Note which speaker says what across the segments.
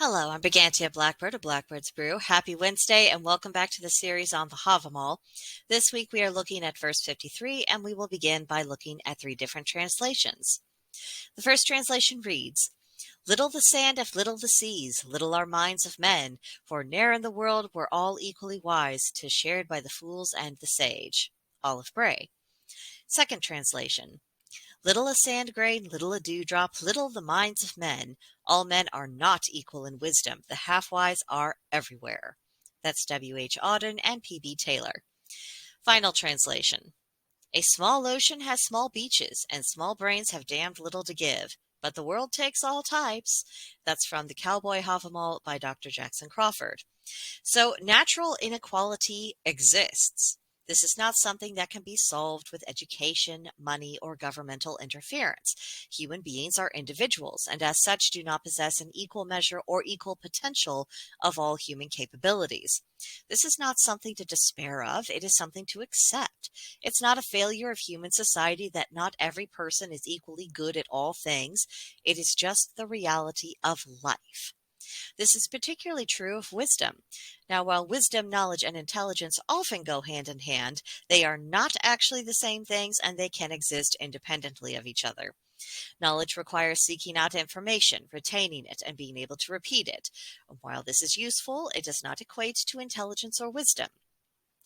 Speaker 1: Hello, I'm Brigantia Blackbird of Blackbird's Brew. Happy Wednesday and welcome back to the series on the Havamal. This week we are looking at verse 53 and we will begin by looking at 3 different translations. The first translation reads, "Little the sand if little the seas, little are minds of men, for ne'er in the world were all equally wise, 'tis shared by the fools and the sage." Olive Bray. Second translation. "Little a sand grain, little a dewdrop, little the minds of men. All men are not equal in wisdom. The half-wise are everywhere." That's W.H. Auden and P.B. Taylor. Final translation. "A small ocean has small beaches, and small brains have damned little to give. But the world takes all types." That's from The Cowboy Havamal by Dr. Jackson Crawford. So natural inequality exists. This is not something that can be solved with education, money, or governmental interference. Human beings are individuals, and as such do not possess an equal measure or equal potential of all human capabilities. This is not something to despair of, it is something to accept. It's not a failure of human society that not every person is equally good at all things. It is just the reality of life. This is particularly true of wisdom. Now, while wisdom, knowledge, and intelligence often go hand in hand, they are not actually the same things and they can exist independently of each other. Knowledge requires seeking out information, retaining it, and being able to repeat it. While this is useful, it does not equate to intelligence or wisdom.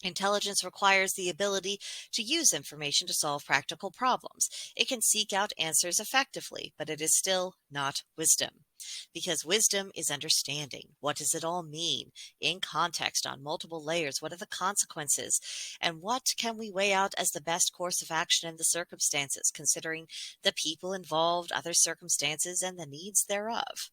Speaker 1: Intelligence requires the ability to use information to solve practical problems. It can seek out answers effectively, but it is still not wisdom. Because wisdom is understanding. What does it all mean? In context, on multiple layers, what are the consequences? And what can we weigh out as the best course of action in the circumstances, considering the people involved, other circumstances, and the needs thereof?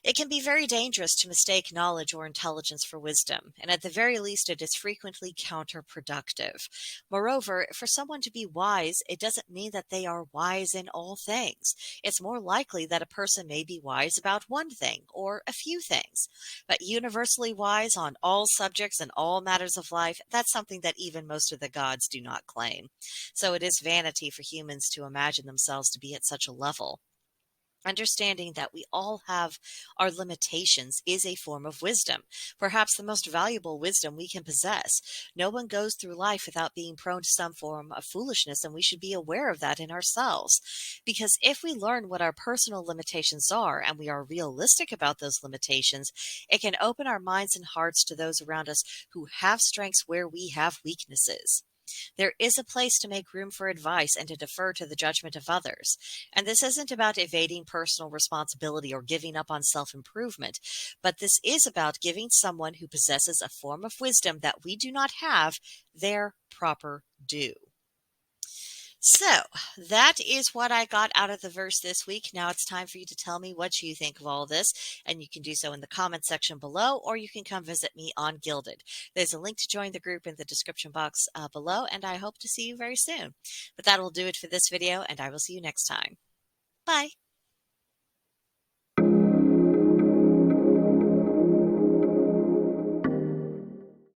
Speaker 1: It can be very dangerous to mistake knowledge or intelligence for wisdom, and at the very least it is frequently counterproductive. Moreover, for someone to be wise, it doesn't mean that they are wise in all things. It's more likely that a person may be wise about one thing or a few things. But universally wise on all subjects and all matters of life, that's something that even most of the gods do not claim. So it is vanity for humans to imagine themselves to be at such a level. Understanding that we all have our limitations is a form of wisdom, perhaps the most valuable wisdom we can possess. No one goes through life without being prone to some form of foolishness, and we should be aware of that in ourselves. Because if we learn what our personal limitations are and we are realistic about those limitations, it can open our minds and hearts to those around us who have strengths where we have weaknesses. There is a place to make room for advice and to defer to the judgment of others. And this isn't about evading personal responsibility or giving up on self-improvement, but this is about giving someone who possesses a form of wisdom that we do not have their proper due. So, that is what I got out of the verse this week. Now it's time for you to tell me what you think of all this, and you can do so in the comment section below, or you can come visit me on Gilded. There's a link to join the group in the description box below, and I hope to see you very soon. But that will do it for this video, and I will see you next time. Bye!